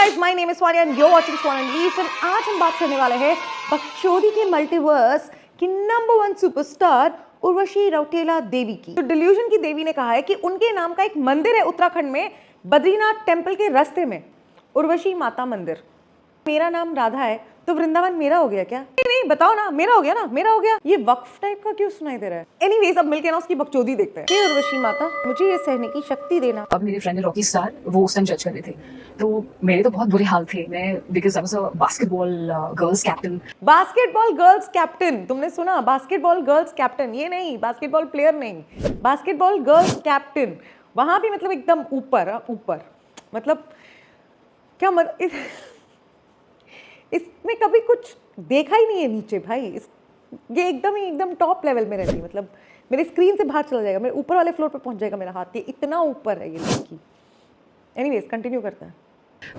guys, my name is Swanya and you're watching Swan Unleashed and आज हम बात करने वाले हैं बकचोदी के मल्टीवर्स की नंबर 1 सुपरस्टार उर्वशी रौतेला देवी की। तो डिल्यूजन की देवी ने कहा है कि उनके नाम का एक मंदिर है उत्तराखंड में बद्रीनाथ टेम्पल के रास्ते में, उर्वशी माता मंदिर। मेरा नाम राधा है तो वृंदावन मेरा हो गया क्या? नहीं बताओ ना, मेरा हो गया ना, मेरा हो गया। ये वक्फ टाइप का क्यों सुनाई दे रहा है? एनीवेज अब मिलके ना उसकी बकचोदी देखते हैं। हे उर्वशी माता, मुझे ये सहने की शक्ति देना। अब मेरे फ्रेंड रॉकी स्टार वो उस टाइम जज कर रहे थे, तो मेरे तो बहुत बुरे हाल थे। मैं because I was a basketball girls captain. Basketball girls captain, तुमने सुना? बास्केटबॉल गर्ल्स कैप्टन, ये नहीं बास्केटबॉल प्लेयर नहीं, बास्केटबॉल गर्ल्स कैप्टन। वहां भी मतलब एकदम ऊपर ऊपर, मतलब क्या इसने कभी कुछ देखा ही नहीं है नीचे भाई। ये एकदम टॉप लेवल में रहती है, मतलब मेरे स्क्रीन से बाहर चला जाएगा, मेरे ऊपर वाले फ्लोर पे पहुंच जाएगा मेरा हाथ, ये इतना ऊपर है ये लड़की। एनीवेज कंटिन्यू करते हैं।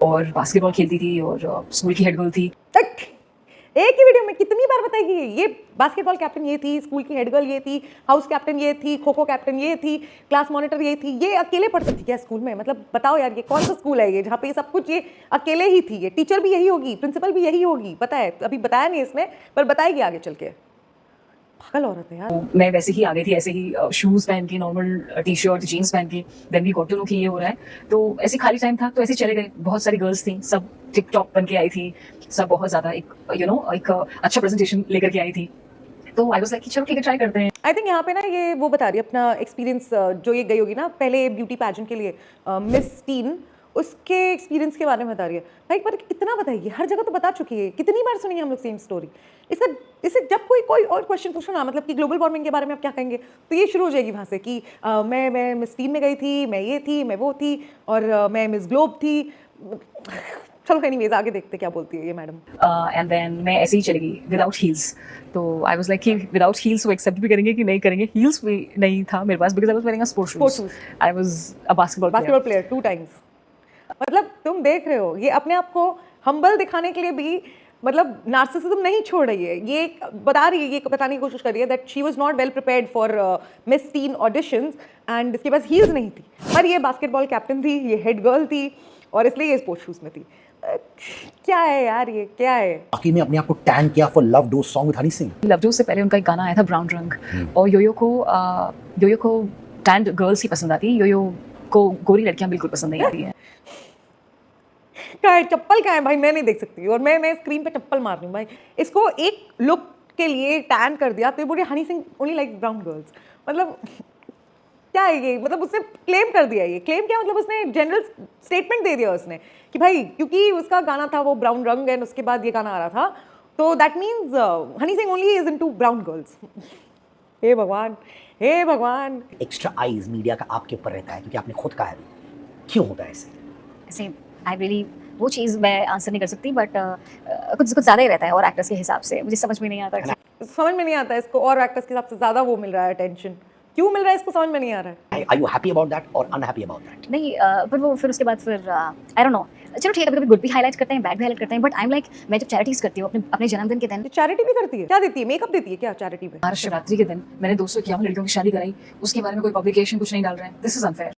और बास्केटबॉल खेलती थी और स्कूल की हेड गर्ल थी। एक ही वीडियो में कितनी बार बताएगी ये बास्केटबॉल कैप्टन ये थी, स्कूल की हेड गर्ल ये थी, हाउस कैप्टन ये थी, खो खो कैप्टन ये थी, क्लास मॉनिटर ये थी। ये अकेले पढ़ती थी क्या स्कूल में? मतलब बताओ यार, ये कौन सा स्कूल है ये जहाँ पे सब कुछ ये अकेले ही थी? ये टीचर भी यही होगी, प्रिंसिपल भी यही होगी, पता है? अभी बताया नहीं इसने, पर बताएगी आगे चल के। पागल औरत है यार। तो मैं वैसे ही आ गई थी, ऐसे ही शूज पहन के, नॉर्मल टी शर्ट जीन्स पहन के। Then we got to know कि ये हो रहा है, तो ऐसे खाली टाइम था तो ऐसे चले गए। बहुत सारी गर्ल्स थी, सब टिकटॉक बन के आई थी, सब बहुत ज्यादा एक एक अच्छा प्रेजेंटेशन लेकर के आई थी। तो आई वाज लाइक चलो ठीक है, ट्राई करते हैं। आई थिंक यहाँ पे ना ये वो बता रही है अपना एक्सपीरियंस, जो ये गई होगी ना पहले ब्यूटी पैजेंट के लिए, मिस टीन, उसके एक्सपीरियंस के बारे में बता रही है। भाई पर कितना बताएगी, हर जगह तो बता चुकी है, कितनी बार सुनेंगे हम लोग सेम स्टोरी। इससे जब कोई और क्वेश्चन पूछो ना, मतलब कि ग्लोबल वार्मिंग के बारे में आप क्या कहेंगे, तो ये शुरू हो जाएगी वहाँ से कि मैं मिस टीन में गई थी, मैं ये थी, मैं वो थी, और मैं मिस ग्लोब थी। चलो एनीवेज आगे देखते क्या बोलती है ये मैडम। एंड देन मैं ऐसे ही चली गई विदाउट हील्स। तो आई वाज लाइक कि विदाउट हील्स वो एक्सेप्ट भी करेंगे कि नहीं करेंगे। हील्स भी नहीं था मेरे पास because I was wearing a sports shoes. I was a basketball player 2 times. मतलब तुम देख रहे हो, ये अपने आप को हम्बल दिखाने के लिए भी मतलब नार्सिसिज्म नहीं छोड़ रही है। ये बता रही है, ये बताने की कोशिश कर रही है that she was not well prepared for miss tin auditions and इसके पास हील्स नहीं थी। पर ये बास्केटबॉल कैप्टन थी, ये हेड गर्ल थी और इसलिए ये स्पोर्ट्स शूज में थी। क्या है यार, ये क्या है? बाकी में अपने आप को टैन किया for love dose song with Honey Singh. Love dose से पहले उनका एक गाना आया था ब्राउन रंग, और योयो को टैंड गर्ल्स ही पसंद आती है, योयो को गोरी लड़कियां बिल्कुल पसंद नहीं आती हैं। कहाँ है चप्पल? कहाँ है भाई? मैं नहीं देख सकती, और मैं स्क्रीन पे चप्पल मार रही हूँ भाई। इसको एक लुक के लिए टैन कर दिया तो ये बोले Honey Singh only like brown girls. मतलब क्या है ये? मतलब उसने क्लेम कर दिया। ये क्लेम क्या मतलब? उसने जनरल स्टेटमेंट दे दिया उसने कि भाई क्योंकि उसका गाना था वो ब्राउन रंग एंड उसके बाद ये गाना आ रहा था, तो that means Honey Singh only is into brown girls. हे भगवान, हे भगवान। एक्स्ट्रा आईज मीडिया का आपके ऊपर रहता है क्योंकि आपने खुद कहा है, क्यों होता है ऐसे? आई रियली वो चीज़ मैं आंसर नहीं कर सकती, बट कुछ ज़्यादा ही रहता है और एक्टर्स के हिसाब से मुझे समझ में नहीं आता। समझ में नहीं आता इसको, और एक्टर्स के हिसाब से ज़्यादा वो मिल रहा है अटेंशन, क्यों मिल रहा है इसको समझ में नहीं आ रहा है। Are you happy about that or unhappy about that? नहीं पर वो फिर उसके बाद फिर आई डोंट नो, चलो ठीक है, कभी कभी गुड भी हाईलाइट करते हैं, बैड भी हाईलाइट करते हैं, बट आई एम लाइक मैं जब चैरिटीज करती हूँ अपने जन्मदिन के दिन। चैरिटी भी करती है? क्या देती है? मेकअप देती है क्या चैरिटी में? महाशिवरात्रि के दिन मैंने 251 लड़कियों की शादी कराई, उसके बारे में कोई पब्लिकेशन कुछ नहीं डाल रहा है। This is unfair.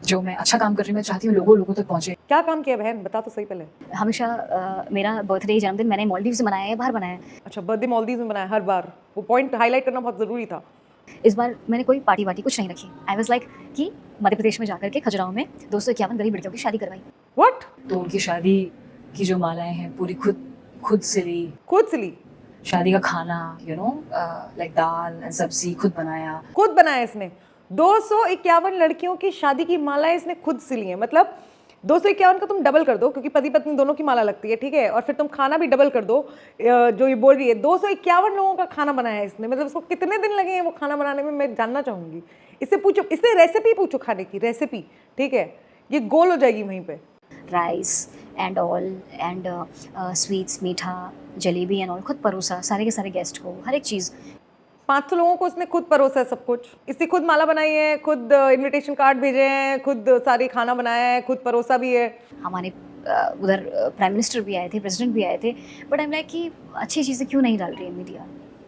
जो मैं अच्छा काम कर रही हूँ, मैं चाहती हूँ लोगों तक पहुंचे। क्या काम किया बहन, बता तो सही पहले। हमेशा मेरा बर्थडे जन्मदिन मैंने मालदीव से मनाया है, बाहर मनाया है। अच्छा, बर्थडे मालदीव में बनाया हर बार, वो पॉइंट हाईलाइट करना बहुत जरूरी था। इस बार मैंने कोई पार्टी वार्टी कुछ नहीं रखी। आई वाज लाइक कि मध्य प्रदेश में जाकर के खजुराहो में 251 गरीब लड़कियों की शादी करवाई। व्हाट? तो उनकी शादी की जो मालाएं हैं पूरी खुद सिली। खुद सिली? शादी का खाना लाइक दाल सब्जी खुद बनाया इसने। 251 लड़कियों की शादी की मालाएं इसने खुद सिली है। मतलब 251 का तुम डबल कर दो, क्योंकि पति पत्नी दोनों की माला लगती है, ठीक है, और फिर तुम खाना भी डबल कर दो। जो ये बोल रही है 251 लोगों का खाना बनाया है इसने, मतलब इसको कितने दिन लगे हैं वो खाना बनाने में, मैं जानना चाहूंगी। इससे पूछो, इससे रेसिपी पूछो, खाने की रेसिपी, ठीक है, ये गोल हो जाएगी वहीं पे। Rice and all and sweets, मीठा, जलेबी एंड ऑल खुद परोसा सारे के सारे गेस्ट को, हर एक चीज़। 500 लोगों को इसने खुद परोसा है सब कुछ। इसने खुद माला बनाई है, खुद इनविटेशन कार्ड भेजे हैं, खुद सारी खाना बनाया है, खुद परोसा भी है। हमारे उधर प्राइम मिनिस्टर भी आए थे, प्रेसिडेंट भी आए थे, बट आई एम लाइक कि अच्छी चीज़ें क्यों नहीं डाल रही है मीडिया।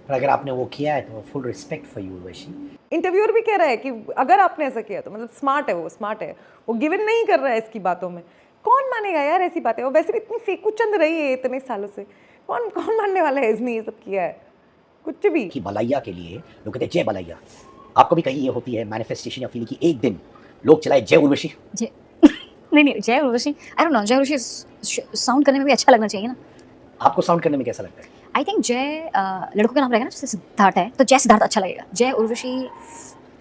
पर अगर आपने वो किया है तो full respect for you Urvashi. Interviewer भी कह रहा है कि अगर आपने ऐसा किया तो मतलब स्मार्ट है, वो गिव इन नहीं कर रहा है इसकी बातों में। कौन मानेगा यार ऐसी बातें? वो वैसे भी इतनी फेकू चंद रही है इतने सालों से, कौन कौन मानने वाला है इसने ये सब किया है? कुछ भी। कि बलैया के लिए लोग कहते हैं जय बलैया, आपको भी कहीं ये होती है मैनिफेस्टेशन या फीलिंग कि एक दिन लोग चलाए जय उर्वशी? जय नहीं जय उर्वशी, आई डोंट नो, जय उर्वशी साउंड करने में भी अच्छा लगना चाहिए ना। आपको साउंड करने में कैसा लगता है? आई थिंक जय लड़कों का नाम रहेगा ना, जैसे सिद्धार्थ है तो जय सिद्धार्थ अच्छा लगेगा। जय उर्वशी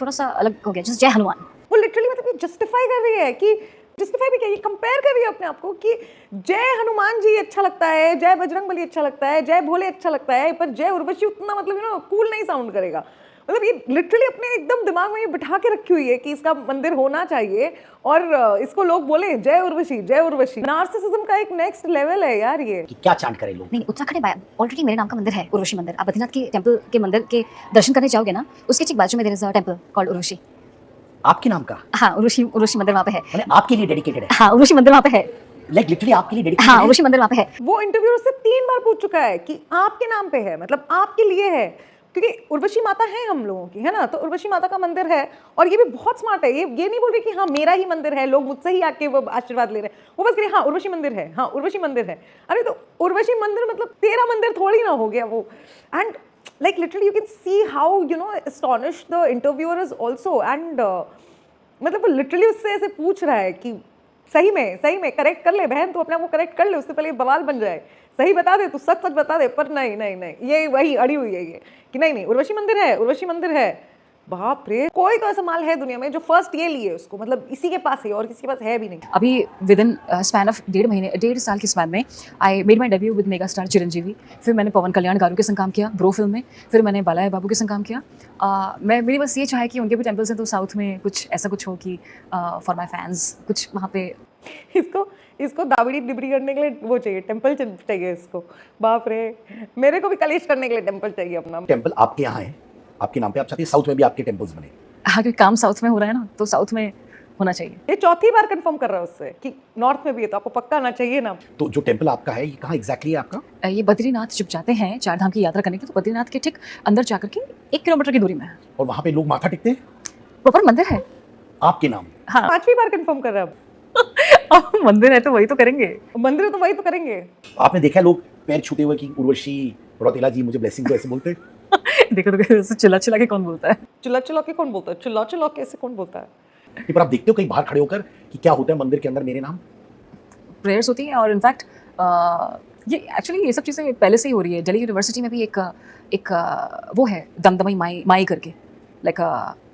थोड़ा सा अलग हो गया, जैसे जय हनुमान। वो लिटरली मतलब ये जस्टिफाई कर रही है कि जस्टिफाई भी क्या, ये कंपेयर कर रही है अपने आप को कि जय हनुमान जी अच्छा लगता है, जय बजरंगबली अच्छा लगता है, जय भोले अच्छा लगता है, पर जय उर्वशी उतना मतलब यू नो कूल नहीं साउंड करेगा। मतलब ये लिटरली अपने एकदम दिमाग में ये बिठा के रखी हुई है कि इसका मंदिर होना चाहिए और इसको लोग बोले जय उर्वशी जय उर्वशी। नार्सिसिज्म का एक नेक्स्ट लेवल है यार ये। कि क्या चांट करें लोग? नहीं, उत्तराखंड में ऑलरेडी मेरे नाम का मंदिर है, उर्वशी मंदिर। आप बद्रीनाथ के टेम्पल के मंदिर के दर्शन करने जाओगे ना, उसके ठीक बाजू में there is a temple called Urvashi. आपके नाम का? हाँ, उर्वशी मंदिर वहाँ पे है। मैंने आपके लिए डेडिकेटेड है? हाँ, उर्वशी मंदिर वहाँ पे है। लाइक लिटरली आपके लिए डेडिकेटेड हाँ, है? उर्वशी मंदिर वहाँ पे है। वो इंटरव्यू उससे 3 बार पूछ चुका है कि आपके नाम पे है, मतलब आपके लिए है, क्योंकि उर्वशी माता है हम लोगों की, है ना? तो उर्वशी माता का मंदिर है और ये भी बहुत स्मार्ट है। ये नहीं बोल रही कि हाँ मेरा ही मंदिर है, लोग मुझसे ही आके वो आशीर्वाद ले रहे हैं। वो बस कह रही हाँ उर्वशी मंदिर है, हाँ उर्वशी मंदिर है। अरे तो उर्वशी मंदिर मतलब तेरा मंदिर थोड़ी ना हो गया वो। And like literally you can see how you know astonished the interviewer is also and मतलब वो लिटरली उससे ऐसे पूछ रहा है कि सही में करेक्ट कर ले बहन, तू अपने आप को करेक्ट कर ले, उससे पहले बवाल बन जाए, सही बता दे, तू सच बता दे। पर नहीं ये वही अड़ी हुई है ये कि नहीं उर्वशी मंदिर है। बाप रे, कोई तो ऐसा माल है दुनिया में जो फर्स्ट ये लिए उसको, मतलब इसी के पास है और किसी के पास है भी नहीं। अभी विद इन स्पैन ऑफ 1.5 साल के स्पैन में I made my debut with mega star Chiranjeevi. फिर मैंने पवन कल्याण गारू के संग काम किया ब्रो फिल्म में। फिर मैंने बालाया बाबू के संग काम किया। मेरी बस ये चाहे कि उनके भी टेम्पल्स हैं तो साउथ में कुछ ऐसा कुछ हो कि फॉर माई फैंस कुछ वहाँ पे इसको दावड़ी डिबड़ी करने के लिए वो चाहिए, टेम्पल चाहिए इसको। बाप रे, मेरे को भी कलेश करने के लिए टेम्पल चाहिए अपना। टेम्पल आपके यहाँ है, आपके नाम पे, आप चाहते हैं साउथ में भी आपके टेम्पल्स बने? हाँ, क्योंकि काम साउथ में हो रहा है ना, तो साउथ में होना चाहिए। ये चौथी बार कंफर्म कर रहा है उससे कि नॉर्थ में भी है, तो आपको पक्का आना चाहिए ना। तो जो टेम्पल आपका है ये कहाँ एग्जैक्टली है आपका? ये बद्रीनाथ जब जाते हैं 4 धाम की यात्रा करने के, तो बद्रीनाथ के ठीक अंदर जाकर के 1 किलोमीटर की दूरी में है। और वहाँ पे लोग माथा टेकते हैं प्रॉपर मंदिर है। आपके नाम? हाँ। 5वीं बार कंफर्म कर रहा है अब मंदिर है तो वही तो करेंगे। मंदिर है तो वही तो करेंगे। आपने देखा है लोग पैर छूते हुए कि उर्वशी रौतेला जी मुझे ब्लेसिंग दो, ऐसे बोलते हैं? देखो ऐसे चिल्ला के कौन बोलता है? चिल्ला के कौन बोलता है? चिल्ला के ऐसे कौन बोलता है? पर आप देखते हो कहीं बाहर खड़े होकर कि क्या होता है मंदिर के अंदर मेरे नाम? प्रेयर्स होती हैं और इनफैक्ट ये एक्चुअली ये सब चीज़ें पहले से ही हो रही है। दिल्ली यूनिवर्सिटी में भी एक वो है दमदमी माई करके, लाइक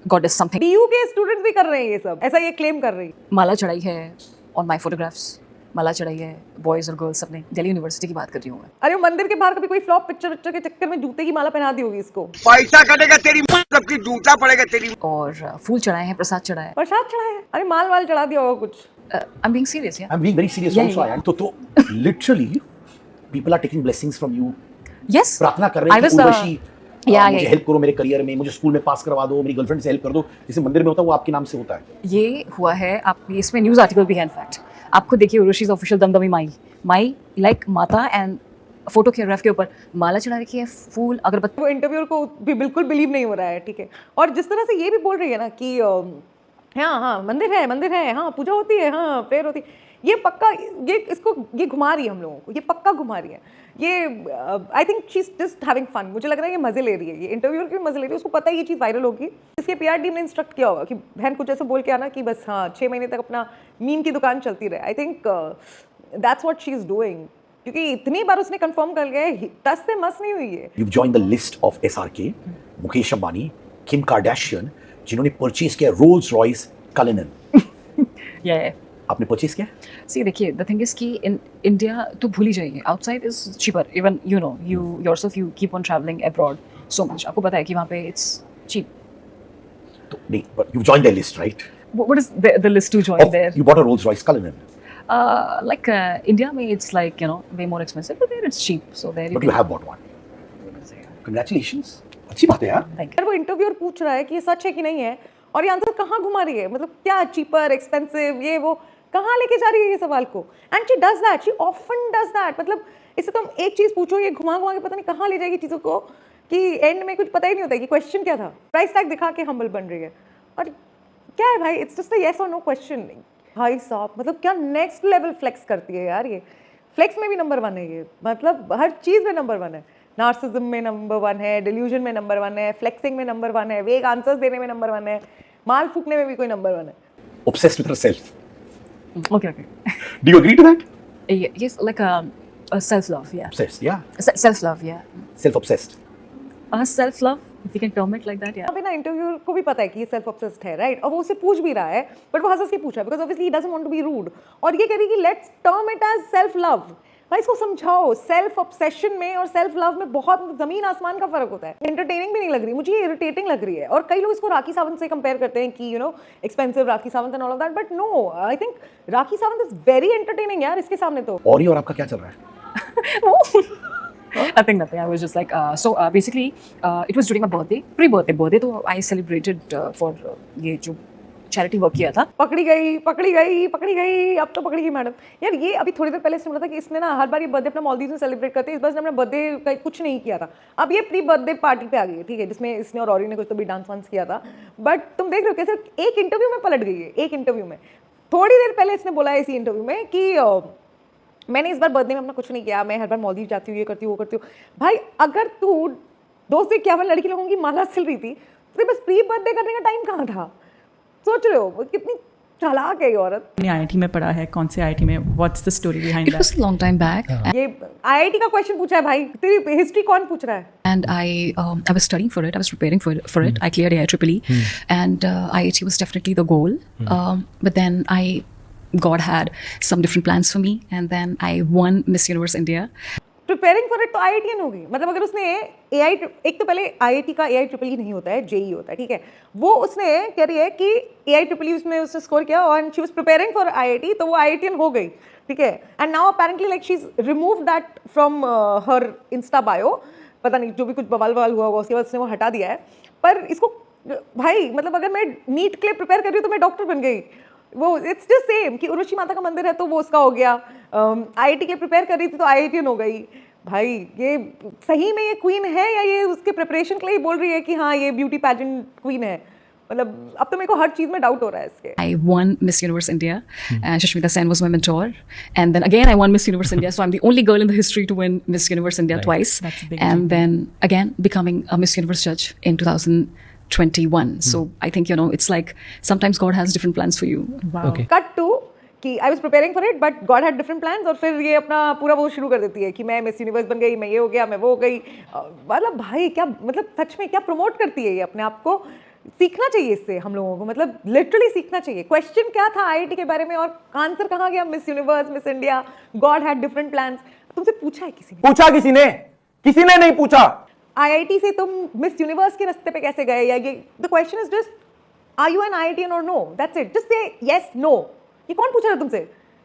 गॉडेस समथिंग। डीयू के स्टूडेंट्स भी कर रहे हैं ये सब, ऐसा ये क्लेम कर रही है। माला चढ़ाई है ऑन माई फोटोग्राफ्स, माला चढ़ाई है बॉयज़ और गर्ल्स अपने। दिल्ली यूनिवर्सिटी की बात कर रही हूँ मैं। अरे मंदिर के बाहर कभी कोई फ्लॉप पिक्चर के चक्कर में जूते की माला पहना दी होगी इसको। पैसा कटेगा तेरी सबकी जूता पड़ेगा तेरी। और फूल चढ़ाए हैं, प्रसाद चढ़ाया है। प्रसाद चढ़ाया है, अरे माल चढ़ा दिया होगा कुछ। आई एम बीइंग सीरियस यार। I am being very serious Yeah, also. yeah. I तो literally people are taking blessings from you. Yes, प्रार्थना कर रहे हैं कि उर्वशी yeah, मुझे yeah. हेल्प करो मेरे करियर में, मुझे स्कूल में पास करवा दो, मेरी गर्लफ्रेंड से हेल्प कर दो। जैसे मंदिर में होता है वो आपके नाम से होता है। ये हुआ है। आप इसमें न्यूज़ आर्टिकल भी है इनफैक्ट। आप खुद देखिए उर्वशीज ऑफिशियल दमदमी माई लाइक माता एंड फोटो कैराफ के ऊपर माला चढ़ा रखी है, फूल अगरबत्ती। वो इंटरव्यूअर को भी बिल्कुल बिलीव नहीं हो रहा है, ठीक है। और जिस तरह से ये भी बोल रही है ना कि हाँ मंदिर है, हाँ पूजा होती है, हाँ प्रेयर होती है, ये पक्का ये घुमा रही है हम लोगों को, ये पक्का घुमा रही है। ये I think she is just having fun. मुझे लग रहा है ये मजे ले रही है, ये इंटरव्यूअर की मजे ले रही है। उसको पता है ये चीज़ वायरल होगी। इसके PR टीम ने इंस्ट्रक्ट किया होगा कि बहन कुछ ऐसे बोल के आना कि बस हाँ 6 महीने तक अपना मीम की दुकान चलती रहे। I think that's what she is doing, क्योंकि इतनी बार उसने कंफर्म कर लिया है, 10 से मस नहीं हुई है। You've joined the list of SRK, Mukesh Ambani, Kim Kardashian, जिन्होंने परचेज किया रोल्स रॉयस कलिनन। या आपने परचेज किया? सी देखिए, द थिंग इज कि इन इंडिया तो भूल ही जाइए, outside is cheaper. Even you know you yourself you keep on travelling abroad so much. आपको पता है कि वहाँ पे इट्स चीप। तो नहीं, but you've joined their list, right? What is the list to join there? You bought a Rolls Royce Cullinan. Like India में it's like you know way more expensive, but there it's cheap. So there But you have bought one. Congratulations. अच्छी बात है यार। Thank you. अगर वो interviewer पूछ रहा है कि ये सच है कि नहीं है, और ये आंसर कहाँ घुमा रही है, मतलब क्या चीपर एक्सपेंसिव ये वो कहाँ लेके जा रही है ये सवाल को। And she does that, she often does that. मतलब इससे तुम एक चीज़ पूछो, ये घुमा के पता नहीं कहाँ ले जाएगी चीज़ों को, कि एंड में कुछ पता ही नहीं होता है कि क्वेश्चन क्या था। प्राइस टैग दिखा के हम्बल बन रही है, और क्या है भाई, इट्स जस्ट अ येस और नो क्वेश्चन। भाई साहब मतलब क्या नेक्स्ट लेवल फ्लेक्स करती है यार ये। फ्लेक्स में भी नंबर 1 है ये, मतलब हर चीज़ में नंबर 1 है। नार्सिज्म में नंबर 1 है, डिल्यूजन में नंबर 1 है, फ्लेक्सिंग में नंबर 1 है, वेग आंसर्स देने में नंबर 1 है, माल फूकने में भी कोई नंबर 1 है। Obsessed with herself. Okay. Do you agree to that? Yes, like a self-love, yeah. Obsessed, yeah. Self-love, yeah. Self-obsessed. Self-love, if you can term it like that, yeah. अभी ना interviewer को भी पता है कि ये सेल्फ ऑब्सेस्ड है, right? और वो उसे पूछ भी रहा है, बट वो हंस के पूछ रहा है because obviously he doesn't want to be rude. और ये कह रही है कि let's term it as self love. भाई इसको समझाओ, सेल्फ ऑब्सेशन में और सेल्फ लव में बहुत जमीन आसमान का फर्क होता है। एंटरटेनिंग भी नहीं लग रही मुझे, ये इरिटेटिंग लग रही है। और कई लोग इसको राखी सावंत से कंपेयर करते हैं कि expensive Rakhi Sawant and all of that, but no, I think Rakhi Sawant is very entertaining यार इसके सामने तो। और आपका क्या चल रहा है? Nothing. I was just like, basically, it was during my birthday, pre-birthday. So I celebrated for ये जो चैरिटी वर्क किया था। पकड़ी गई, अब तो पकड़ी गई मैडम। यार ये अभी थोड़ी देर पहले इसने बोला था कि इसने ना हर बार ये बर्थडे अपना मालदीव में सेलिब्रेट करते हैं, इस बार इसने अपना बर्थडे का कुछ नहीं किया था। अब ये प्री बर्थडे पार्टी पे आ गई है, ठीक है, जिसमें इसने और औरी ने कुछ तो भी डांस वांस किया था। बट तुम देख रहे हो कैसे एक इंटरव्यू में पलट गई है, एक इंटरव्यू में। थोड़ी देर पहले इसने बोला है इसी इंटरव्यू में कि मैंने इस बार बर्थडे में अपना कुछ नहीं किया, मैं हर बार मालदीव जाती हूँ, ये करती हूँ, वो करती हूँ। भाई अगर तू 251 लड़की लोगों की माला सिल रही थी तो बस प्री बर्थडे करने का टाइम कहाँ था? सोच रहे हो कितनी चालाक है ये औरत। IIT में पढ़ा है, कौन से IIT में? What's the story behind It that? was a long time back, ये IIT का क्वेश्चन पूछा है भाई, तेरी हिस्ट्री कौन पूछ रहा है? and I was studying for it. I was preparing for it. I cleared IIEE, and IIT was definitely the goal. But then God had some different plans for me, and then I won Miss Universe India. Preparing for it तो IITian होगी। मतलब अगर उसने एक तो पहले IIT का AIEEE नहीं होता है, JEE होता है, ठीक है। वो उसने कह रही है कि AIEEE उसने स्कोर किया और she was preparing for IIT, तो वो IITian हो गई, ठीक है। And now apparently like she is remove that from her Insta bio. पता नहीं जो भी कुछ बवाल हुआ होगा उसके बाद उसने वो हटा दिया है। पर इसको भाई मतलब अगर मैं नीट के लिए प्रिपेयर कर रही हूँ तो मैं डॉक्टर बन गई। वो इट्स जस्ट सेम कि उर्वशी माता का मंदिर है तो वो उसका हो गया। IIT के लिए प्रिपेयर कर रही थी तो IITian हो गई। भाई ये सही में ये क्वीन है या ये उसके प्रिपरेशन के लिए बोल रही है कि हाँ ये ब्यूटी पैजेंट क्वीन है? मतलब अब तो मेरे को हर चीज में डाउट हो रहा है इसके। I won Miss Universe India, and Shashmita Sen was my mentor. And then again, I won Miss Universe India, so I'm the only girl in the history to win Miss Universe India twice. That's a big And then again, becoming a Miss Universe judge in 2021. So I think it's like sometimes God has different plans for you. Wow. Okay. Cut to कि I was preparing for it but God had different plans, और फिर ये अपना पूरा वो शुरू कर देती है कि मैं मिस यूनिवर्स बन गई, मैं ये हो गया, मैं वो हो गई। मतलब भाई क्या मतलब सच में क्या प्रमोट करती है ये अपने आप को। सीखना चाहिए इससे हम लोगों को, मतलब लिटरली सीखना चाहिए। क्वेश्चन क्या था IIT के बारे में और आंसर कहाँ गया? Miss universe, miss India, God had different plans. तुमसे पूछा है किसी ने? पूछा किसी ने नहीं पूछा। IIT से तुम मिस यूनिवर्स के रास्ते पे कैसे गए? या ये the question is just are you an IITian और no? That's it, just say yes no. ये कौन पूछ रहा है तुमसे?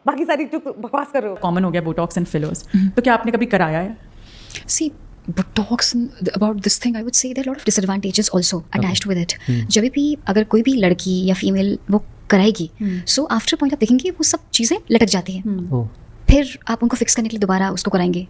बाकी सारी जो बकवास कर रहे हो। कॉमन हो गया बोटॉक्स एंड फिलर्स, तो क्या आपने कभी कराया है? See, Botox about this thing, I would say there are a lot of disadvantages also attached with it. जब भी अगर कोई भी लड़की या फीमेल वो कराएगी, so after point आप देखेंगे वो सब चीज़ें लटक जाती हैं। फिर आप उनको फिक्स करने के लिए दोबारा उसको कराएंगे,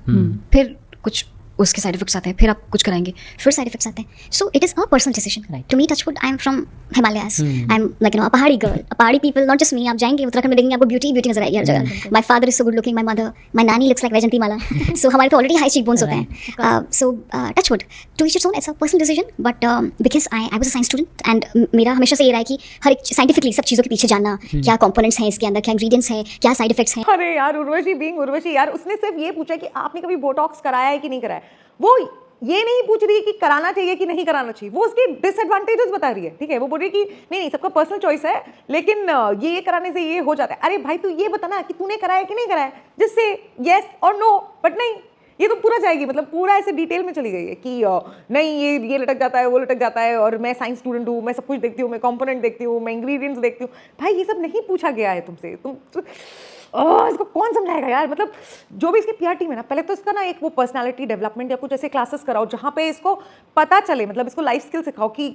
फिर कुछ उसके साइड इफेक्ट्स आते हैं, फिर आप कुछ कराएंगे, फिर साइड इफेक्ट्स आते हैं। So it is a personal decision. To me touchwood, I am from Himalayas, I am like a Pahadi girl, अ पहाड़ी पीपल, नॉट जस्ट मी। आप जाएंगे उत्तराखंड में देखेंगे आपको ब्यूटी नजर आएगी हर जगह। My father is so good looking, my mother, my नानी looks like Vyjayanthimala. So हमारे तो ऑलरेडी हाई चीक बोन्स होते हैं। So touch wood, to each its own, it's a personal decision. But because I was a science student and मेरा हमेशा से ये रहा है कि हर एक साइंटिफिकली सब चीज़ों के पीछे जानना, क्या कंपोनेंट्स हैं इसके अंदर, क्या इंग्रेडिएंट्स हैं, क्या साइड इफेक्ट्स हैं। अरे यार उर्वशी बीइंग उर्वशी यार, उसने सिर्फ ये पूछा कि आपने कभी बोटॉक्स कराया है कि नहीं कराया। वो ये नहीं पूछ रही है कि कराना चाहिए कि नहीं कराना चाहिए, वो उसके डिसएडवांटेजेस बता रही है, ठीक है। वो बोल रही है कि नहीं सबका पर्सनल चॉइस है, लेकिन ये कराने से ये हो जाता है। अरे भाई तू ये बताना कि तूने कराया कि नहीं कराया, जिससे यस और नो। बट नहीं, ये तो पूरा जाएगी, मतलब पूरा ऐसे डिटेल में चली गई है कि नहीं ये लटक जाता है, वो लटक जाता है, और मैं साइंस स्टूडेंट हूँ, मैं सब कुछ देखती हूँ, मैं कंपोनेंट देखती हूँ, मैं इंग्रेडिएंट्स देखती हूँ। भाई ये सब नहीं पूछा गया है तुमसे। इसको कौन समझाएगा यार? मतलब जो भी इसकी PR टीम है ना, पहले तो इसका ना एक वो पर्सनालिटी डेवलपमेंट या कुछ ऐसे क्लासेस कराओ जहाँ पे इसको पता चले, मतलब इसको लाइफ स्किल सिखाओ कि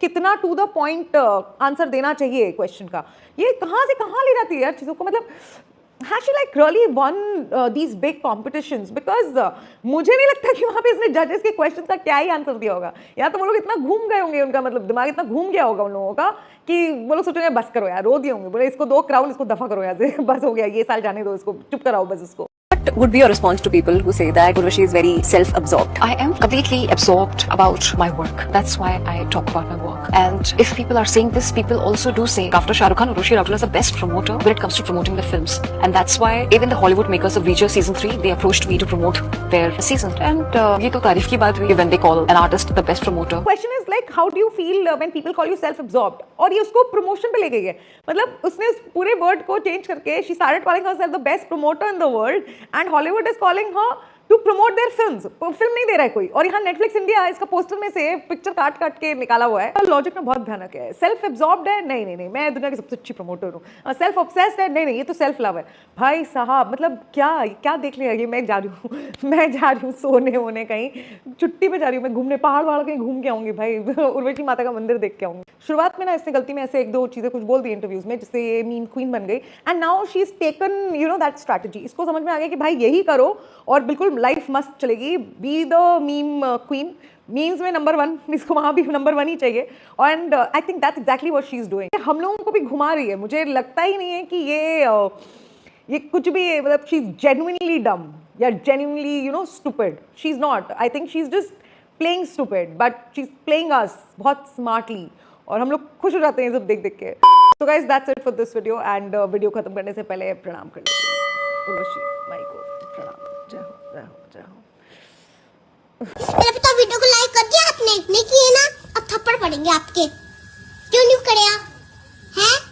कितना टू द पॉइंट आंसर देना चाहिए क्वेश्चन का। ये कहाँ से कहाँ ले जाती है यार चीज़ों को। मतलब has she like really won these big competitions? Because मुझे नहीं लगता कि वहाँ पे इसने जजेस के क्वेश्चन का क्या ही आंसर दिया होगा, या तो वो लोग इतना घूम गए होंगे, उनका मतलब दिमाग इतना घूम गया होगा उन लोगों का कि वो लोग सोचेंगे बस करो यार, रो दिए होंगे, बोले इसको 2 क्राउन, इसको दफा करो यहाँ से, बस हो गया, ये साल जाने दो इसको, चुप कराओ बस इसको. What would be your response to people who say that Urvashi is very self-absorbed? I am completely absorbed about my work. That's why I talk about my work. And if people are saying this, people also do say after Shah Rukh Khan, Urvashi Rautela is the best promoter when it comes to promoting the films. And that's why even the Hollywood makers of Reacher season 3, they approached me to promote their season. And ये तो तारीफ की बात हुई when they call an artist the best promoter. Question is like, how do you feel when people call you self-absorbed? और ये उसको promotion पे ले गई है, मतलब उसने उस पूरे word को change करके she started calling herself the best promoter in the world and Hollywood is calling her to promote their films. Film नहीं दे रहा है कोई, और यहाँ Netflix India इसका पोस्टर में से पिक्चर काट काट के निकाला हुआ है. लॉजिक में बहुत भयानक है. सेल्फ एब्जॉर्ब्ड है, नहीं नहीं नहीं, मैं दुनिया की सबसे अच्छी प्रमोटर हूँ. सेल्फ ऑब्सेस्ड है, नहीं नहीं, ये तो सेल्फ लव है. भाई साहब, मतलब क्या क्या देख लिया ये. मैं जा रही हूँ मैं जा रही हूँ सोने होने, कहीं छुट्टी पे जा रही हूँ मैं, घूमने पहाड़ वहाड़ कहीं घूम के आऊँगी भाई, उर्वशी माता का मंदिर देख के आऊँगी. शुरुआत में ना इसने गलती में ऐसे 1-2 चीज़ें कुछ बोल दी इंटरव्यूज में, जिससे ये मीम क्वीन बन गई. And now she is taken you know that strategy. इसको समझ में आ गया कि भाई यही करो और बिल्कुल लाइफ मस्त चलेगी. Be the meme queen, memes में नंबर 1, इसको वहाँ भी नंबर 1 ही चाहिए. And I think that's exactly what she is doing. हम लोगों को भी घुमा रही है. मुझे लगता ही नहीं है कि ये कुछ भी, मतलब शी इज जेन्युइनली डम या genuinely you know stupid. She is not. I think she is just playing stupid, but she is playing us बहुत स्मार्टली, और हम लोग खुश हो जाते हैं सब देख देख के. तो guys that's it for this video. And video खत्म करने से पहले प्रणाम कर लीजिए उर्वशी माई को. प्रणाम. जय हो, जय हो, जय हो. मेरे पिता वीडियो को लाइक कर दिया आपने, नहीं किए ना, अब थप्पड़ पड़ेंगे आपके. क्यों नहीं करे आप? हैं?